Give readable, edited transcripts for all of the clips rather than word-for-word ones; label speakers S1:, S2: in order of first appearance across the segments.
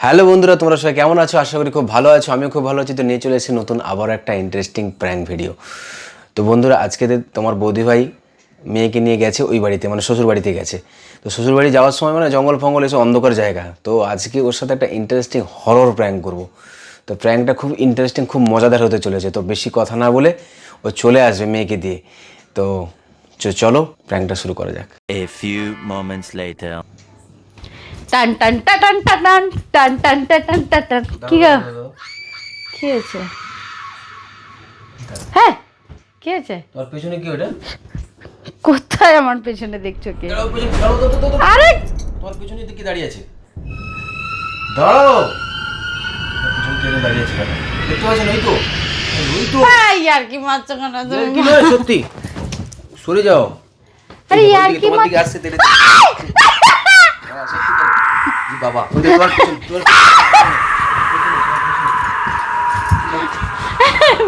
S1: Hello বন্ধুরা, তোমরা সবাই কেমন আছো? আশা করি খুব ভালো আছো। আমিও খুব ভালো আছি। তো নিয়ে চলে এসেছি নতুন আবার একটা ইন্টারেস্টিং প্র্যাঙ্ক ভিডিও। তো বন্ধুরা, আজকে তোমার বৌদি ভাই মেয়েকে নিয়ে গেছে ওই বাড়িতে, মানে শ্বশুর বাড়িতে গেছে। তো শ্বশুর বাড়ি যাওয়ার সময় মানে জঙ্গল ফঙ্গল এসে অন্ধকার জায়গা। তো আজকে ওর সাথে একটা ইন্টারেস্টিং হরর প্র্যাঙ্ক করব। তো প্র্যাঙ্কটা খুব ইন্টারেস্টিং, খুব মজাদার হতে চলেছে। তো বেশি কথা না বলে ও চলে আসবে মেয়েকে দিয়ে। তো চলো প্র্যাঙ্কটা শুরু করা যাক।
S2: A few moments later.
S3: টান টান টান টান টান টান টান টান টান টান কি গো কি হয়েছে? হ্যাঁ কি হয়েছে?
S1: তোর পেছনে কি ওটা?
S3: কোথায় আমার পেছনে দেখছো কে?
S1: দাঁড়াও,
S3: আরে
S1: তোমার পেছনে কি দাঁড়িয়ে আছে? দাঁড়াও, তোমার পেছনে কে দাঁড়িয়ে আছে? দেখতে পাচ্ছেন? ওই তো, ওই তো।
S3: ভাই আর কি মারছো কেন তুমি?
S1: কি নয়, সত্যি সরে যাও।
S3: আরে ইয়ার কি
S1: তোমার দিকে আসছে তেরে। বাবা ওই যে তোমার পেছনে,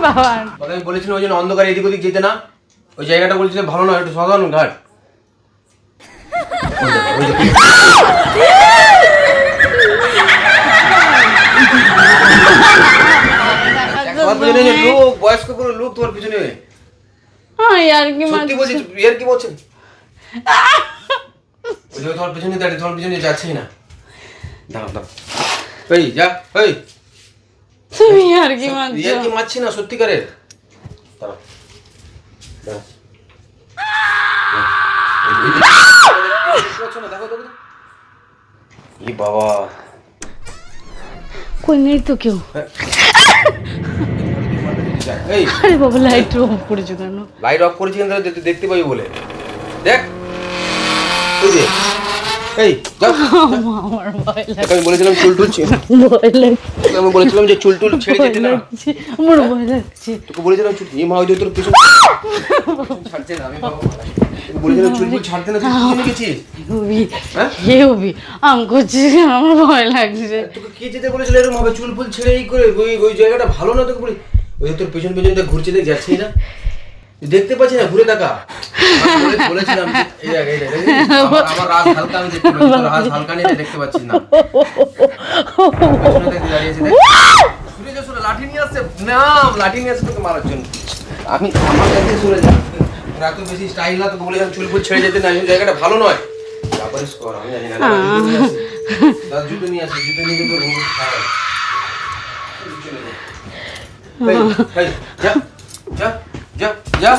S3: বাবা
S1: আমি বলেছিলাম ওই জন্য অন্ধকারে এদিক ওদিক যেতে না। ওই জায়গাটা বলছিলাম ভালো না, একটু সাধারণ ঘাট। তোমার পেছনে যে লোক, বয়স্ক কোনো লোক তোমার পিছনে।
S3: ইয়ার কি
S1: সত্যি বলছি, ইয়ার কি বলছেন? ওই যে তোমার পিছনে দাঁড়িয়ে, তোমার পিছনে যাচ্ছেই না। দাঁড়াও দাঁড়াও, এই যা, এই
S3: তুমি আর কি মারছো?
S1: ইয়ার কি মারছি না, সত্যিকারের। দাঁড়াও দাঁড়াও, ই বাবা,
S3: কই নেই তো কেউ।
S1: এই
S3: আরে বাবা লাইট অফ করেছো কেন?
S1: লাইট অফ করেছি কিন্তু দেখতে পাবি বলে। দেখ ওই যে, এই যাও।
S3: আমার ভয় লাগছে,
S1: আমি বলেছিলাম চুল টুল
S3: ভয় লাগছে,
S1: আমি বলেছিলাম যে চুল টুল ছেড়ে যেতে না।
S3: আমার ভয় লাগছে।
S1: তোকে বলেছিলাম চুল, এই মা ওই যে তোর পিছন ছাড়ছে না। আমি বাবা তোকে বলেছিলাম চুল টুল ছাড়তে না, তুই পিছনে গেছিস। হ্যাঁ
S3: হে হবি আম করছি, আমার ভয় লাগছে।
S1: তোকে কে যেতে বলেছিল এরকম হবে? চুল ফুল ছেড়ে এই করে ওই ওই জায়গাটা ভালো না। তোকে বলি ওই যে তোর পেছন পেছন ঘুরছে, দেখ যাচ্ছেই না, তুই দেখতে পাচ্ছি না, ঘুরে দেখা। বলেছিলাম এই দেখ, এই দেখ, আমার রাজ হালকা, আমি দেখতে পাচ্ছি, তোর রাজ হালকা নেই, দেখতে পাচ্ছিস না। পেছনে দেখ দাঁড়িয়েছে, দেখ সরে যা, সরে। লাঠি নিয়ে আসছে না, লাঠি নিয়ে আসছে তোকে মারার জন্য। আমি আমার কাছে সরে যা, তোর এত বেশি স্টাইল না। তোকে বলেছিলাম চুল ফুল ছেড়ে যেতে না, এই জায়গাটা ভালো নয়। তারপরে কর, আমি জানি না। জুতো নিয়ে আসি, জুতো নিয়ে কিন্তু যা যা যা যা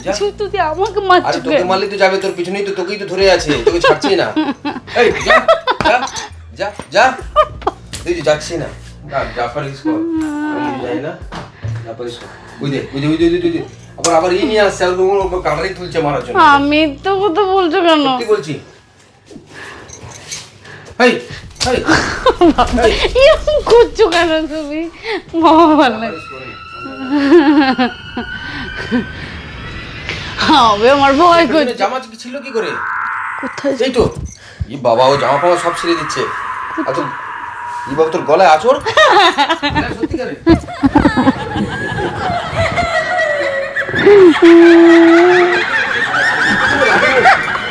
S1: যা।
S3: জুতো দিয়ে আমাকে
S1: আরে
S3: মারছো
S1: তোকে
S3: কেন?
S1: মারলে তো যাবে, তোর পিছনেই তো, তোকেই তো ধরে আছে, তোকে ছাড়ছি না। এই যা যা যা যা, তুই যে যাচ্ছি না। যা পারিস কর, আমি যাই না। যা পারিস কর। ওই দে ওই দে ওই দে ওই দে, আবার আবার ই নিয়ে আসছে, আর কাটারি তুলছে মারার জন্য।
S3: আমি তো কথা বলছো কেন?
S1: সত্যি বলছি। এই এই
S3: এরকম করছো কেন তুমি? বাবা ভালো লাগে। হবে আমার ভয় করছে।
S1: জামা কি ছিল কি করে?
S3: কোথায়?
S1: এই তো, ই বাবা ও জামা ফামা সব ছিঁড়ে দিচ্ছে। আর তো ই বাবা তোর গলায় আঁচড়। সত্যি করে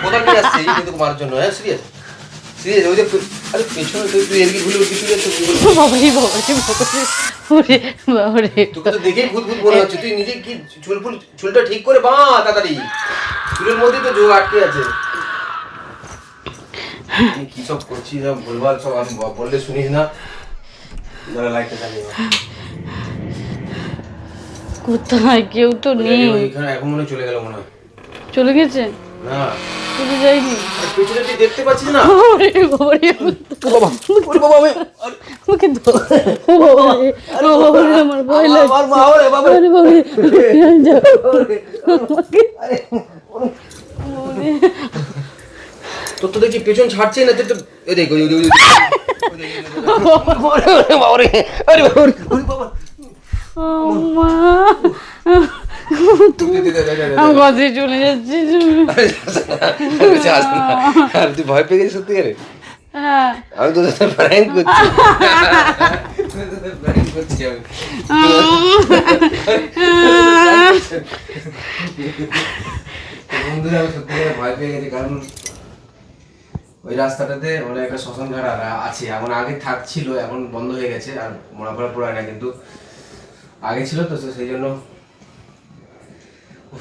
S1: কোথায় নিয়ে আসছে? এই কিন্তু মারার জন্য। হ্যাঁ সিরিয়াস সিরিয়াস। ওই যে আরে পেছনে তুই এদিকে ঘুরে কিছু যাচ্ছ কি বলছিস?
S3: বাবারে বাবারে বাবারে ওরে বাবারে।
S1: তোকে তো দেখেই ভূত ভূত মনে হচ্ছে। তুই নিজে কি চুলটা ঠিক করে বাঁ তাড়াতাড়ি, চুলের মধ্যে তো জোর আটকে আছে। আমি কি সব করছি না ভুলভাল সব, আমি বললে শুনিস না। দাঁড়া লাইটটা জ্বালিয়ে দাও।
S3: কোথায়? কেউ তো নেই।
S1: ওইখানে এখন মনে হয় চলে গেল, মনে হয়।
S3: চলে গেছে?
S1: না
S3: চলে যায়নি।
S1: আরে পেছনে তুই দেখতে পাচ্ছিস না?
S3: ওরে বাবারে
S1: বাবা ওরে বাবা, আমি
S3: আমাকে ধর। ও বাবারে, ও বাবারে, আমার ভয় লাগছে।
S1: আমার মা, ওরে বাবা,
S3: আরে বাবারে যাও। আমাকে
S1: আরে তোর তো দেখছি পেছন ছাড়ছেই না। তুই তো এই দেখ, ওই ওই ওই ওরে বাবা রে, আরে বাবা রে, ওরে বাবা।
S3: ও মা, আমার কাছে চলে যাচ্ছে।
S1: আরে তুই ভয় পেয়ে গেছিস সত্যি করে?
S3: হ্যাঁ
S1: আমি তো প্র্যাঙ্ক করছি, প্র্যাঙ্ক করছি আমি। বন্ধুরা আমি সত্যি করে ভয় পেয়ে গেছি, কারণ ওই রাস্তাটাতে মানে একটা শ্মশান ঘাট আছে, এখন আগে থাকছিল, এখন বন্ধ হয়ে গেছে আর মোড়াফাড়া পড়ায় না, কিন্তু আগে ছিল তো সেই জন্য।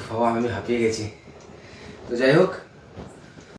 S1: বাবা আমি হাঁপিয়ে গেছি। তো যাই হোক,